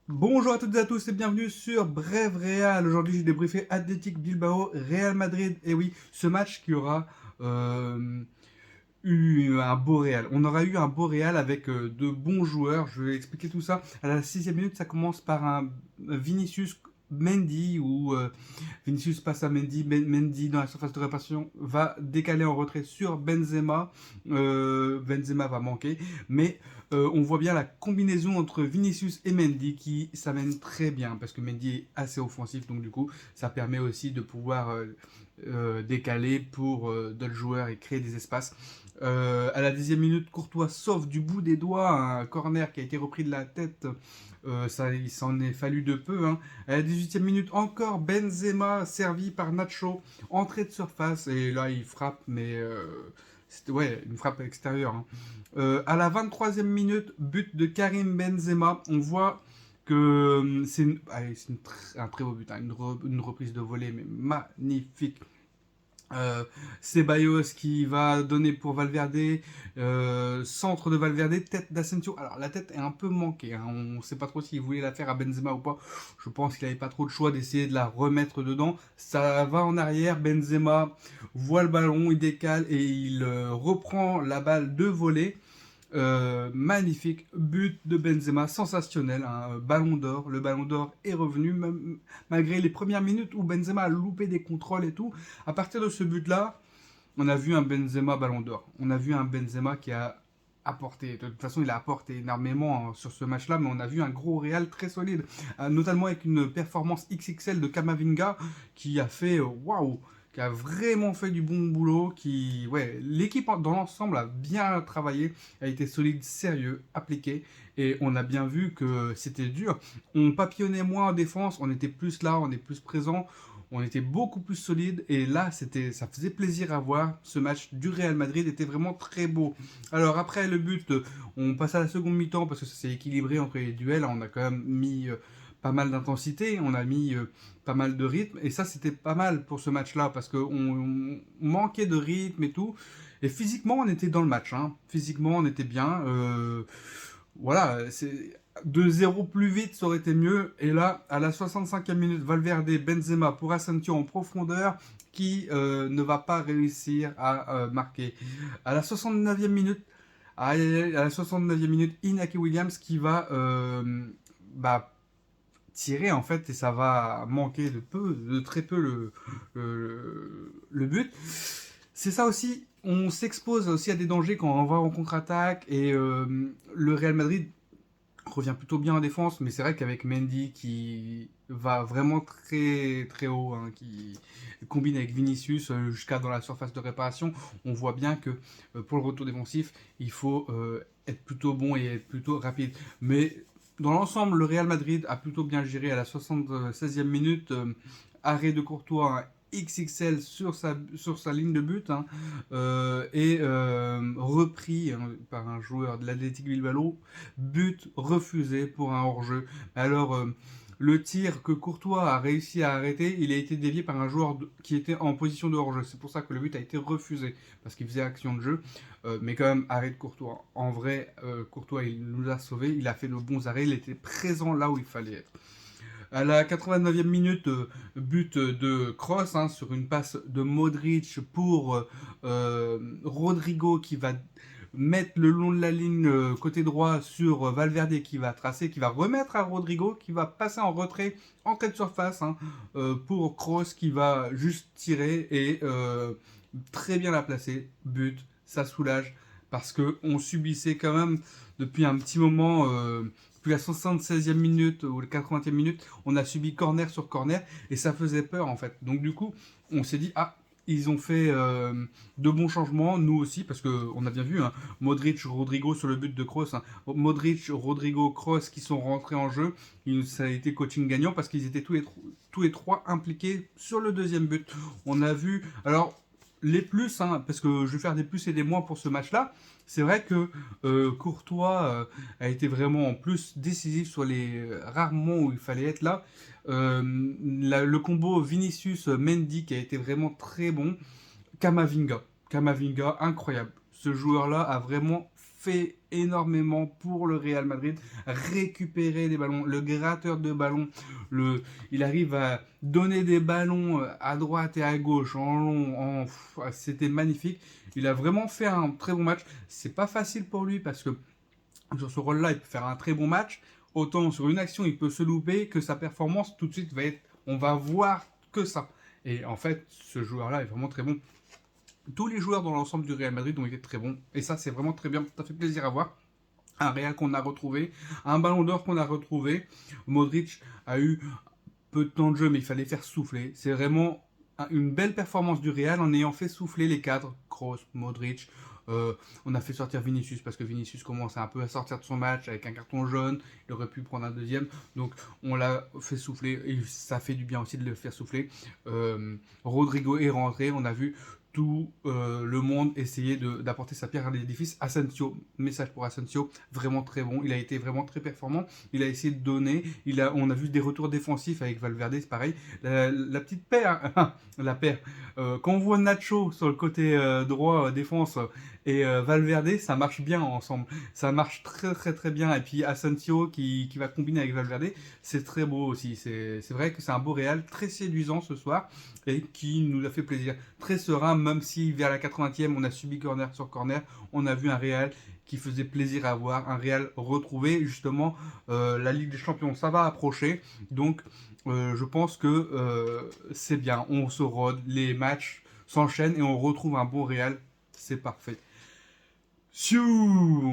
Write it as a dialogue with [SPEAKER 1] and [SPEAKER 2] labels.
[SPEAKER 1] Bonjour à toutes et à tous et bienvenue sur Bref Réal. Aujourd'hui, j'ai débriefé Athletic Bilbao, Real Madrid. Et oui, ce match qui aura eu un beau Real. On aura eu un beau Real avec de bons joueurs. Je vais expliquer tout ça. À la 6e minute, ça commence par un Vinicius Mendy où Vinicius passe à Mendy. Mendy dans la surface de réparation va décaler en retrait sur Benzema. Benzema va manquer, mais on voit bien la combinaison entre Vinicius et Mendy qui s'amène très bien parce que Mendy est assez offensif, donc du coup ça permet aussi de pouvoir décaler pour d'autres joueurs et créer des espaces. À la 10e minute, Courtois sauve du bout des doigts un corner qui a été repris de la tête. Il s'en est fallu de peu, hein. À la 18e minute, encore Benzema servi par Nacho, entrée de surface, et là il frappe, mais c'était ouais, une frappe extérieure, hein. À la 23e minute, but de Karim Benzema. On voit que c'est un très beau but, hein, une reprise de volée, mais magnifique. Ceballos qui va donner pour Valverde, centre de Valverde, tête d'Asensio. Alors la tête est un peu manquée, hein. On ne sait pas trop s'il voulait la faire à Benzema ou pas. Je pense qu'il n'avait pas trop de choix d'essayer de la remettre dedans. Ça va en arrière, Benzema voit le ballon, il décale et il reprend la balle de volée. Magnifique but de Benzema, sensationnel, hein, ballon d'or. Le ballon d'or est revenu, même, malgré les premières minutes où Benzema a loupé des contrôles et tout. À partir de ce but-là, on a vu un Benzema ballon d'or. On a vu un Benzema qui a apporté. De toute façon, il a apporté énormément, hein, sur ce match-là, mais on a vu un gros Real très solide, notamment avec une performance XXL de Kamavinga qui a fait waouh, qui a vraiment fait du bon boulot, ouais, l'équipe dans l'ensemble a bien travaillé, a été solide, sérieux, appliqué, et on a bien vu que c'était dur. On papillonnait moins en défense, on était plus là, on est plus présent, on était beaucoup plus solide, et là ça faisait plaisir à voir. Ce match du Real Madrid était vraiment très beau. Alors après le but, on passe à la seconde mi-temps parce que ça s'est équilibré entre les duels. On a quand même mis pas mal d'intensité, on a mis pas mal de rythme, et ça c'était pas mal pour ce match-là parce qu'on manquait de rythme et tout. Et physiquement, on était dans le match, hein. Physiquement, on était bien. Voilà, c'est 2-0 plus vite, ça aurait été mieux. Et là, à la 65e minute, Valverde, Benzema pour Asensio en profondeur qui ne va pas réussir à marquer. À la 69e minute, la 69e minute, Inaki Williams qui va bah, tirer en fait, et ça va manquer de très peu le but. C'est ça aussi, on s'expose aussi à des dangers quand on va en contre-attaque, et le Real Madrid revient plutôt bien en défense, mais c'est vrai qu'avec Mendy qui va vraiment très très haut, hein, qui combine avec Vinicius jusqu'à dans la surface de réparation, on voit bien que pour le retour défensif, il faut être plutôt bon et être plutôt rapide. Mais dans l'ensemble, le Real Madrid a plutôt bien géré. À la 76e minute, arrêt de Courtois, XXL sur sa ligne de but, hein, et repris, hein, par un joueur de l'Athletic Bilbao, but refusé pour un hors-jeu. Alors, le tir que Courtois a réussi à arrêter, il a été dévié par un joueur qui était en position de hors-jeu. C'est pour ça que le but a été refusé, parce qu'il faisait action de jeu. Mais quand même, arrêt de Courtois. En vrai, Courtois, il nous a sauvés, il a fait de bons arrêts, il était présent là où il fallait être. À la 89e minute, but de Kroos, hein, sur une passe de Modric pour Rodrigo qui va mettre le long de la ligne côté droit sur Valverde qui va tracer, qui va remettre à Rodrigo, qui va passer en retrait, entrée de surface, hein, pour Kroos qui va juste tirer et très bien la placer. But, ça soulage parce qu'on subissait quand même depuis un petit moment, depuis la 76e minute ou la 80e minute, on a subi corner sur corner et ça faisait peur en fait. Donc du coup, on s'est dit, ah, ils ont fait de bons changements, nous aussi, parce qu'on a bien vu, hein, Modric, Rodrigo sur le but de Kroos, hein, Modric, Rodrigo, Kroos qui sont rentrés en jeu, ça a été coaching gagnant parce qu'ils étaient tous les trois impliqués sur le deuxième but. On a vu, alors les plus, hein, parce que je vais faire des plus et des moins pour ce match-là. C'est vrai que Courtois a été vraiment en plus décisif sur les rares moments où il fallait être là. Le combo Vinicius-Mendy qui a été vraiment très bon. Kamavinga, incroyable. Ce joueur-là a vraiment fait énormément pour le Real Madrid, récupérer des ballons, le gratteur de ballons, il arrive à donner des ballons à droite et à gauche, en long, c'était magnifique. Il a vraiment fait un très bon match. C'est pas facile pour lui parce que sur ce rôle-là, il peut faire un très bon match. Autant sur une action, il peut se louper que sa performance tout de suite va être, on va voir que ça. Et en fait, ce joueur-là est vraiment très bon. Tous les joueurs dans l'ensemble du Real Madrid ont été très bons. Et ça, c'est vraiment très bien. Ça fait plaisir à voir. Un Real qu'on a retrouvé, un ballon d'or qu'on a retrouvé. Modric a eu peu de temps de jeu, mais il fallait faire souffler. C'est vraiment une belle performance du Real en ayant fait souffler les cadres. Kroos, Modric. On a fait sortir Vinicius parce que Vinicius commence un peu à sortir de son match avec un carton jaune. Il aurait pu prendre un deuxième. Donc on l'a fait souffler et ça fait du bien aussi de le faire souffler. Rodrigo est rentré. On a vu tout le monde essayer d'apporter sa pierre à l'édifice. Asensio, message pour Asensio, vraiment très bon. Il a été vraiment très performant. Il a essayé de donner. On a vu des retours défensifs avec Valverde, c'est pareil. La petite paire, la paire. Quand on voit Nacho sur le côté droit défense et Valverde, ça marche bien ensemble. Ça marche très très très bien. Et puis Asensio qui va combiner avec Valverde, c'est très beau aussi. C'est vrai que c'est un beau Real, très séduisant ce soir et qui nous a fait plaisir. Très serein, même si vers la 80e, on a subi corner sur corner, on a vu un Real qui faisait plaisir à voir, un Real retrouvé. Justement, la Ligue des Champions, ça va approcher. Donc, je pense que c'est bien. On se rôde, les matchs s'enchaînent et on retrouve un bon Real. C'est parfait. Siou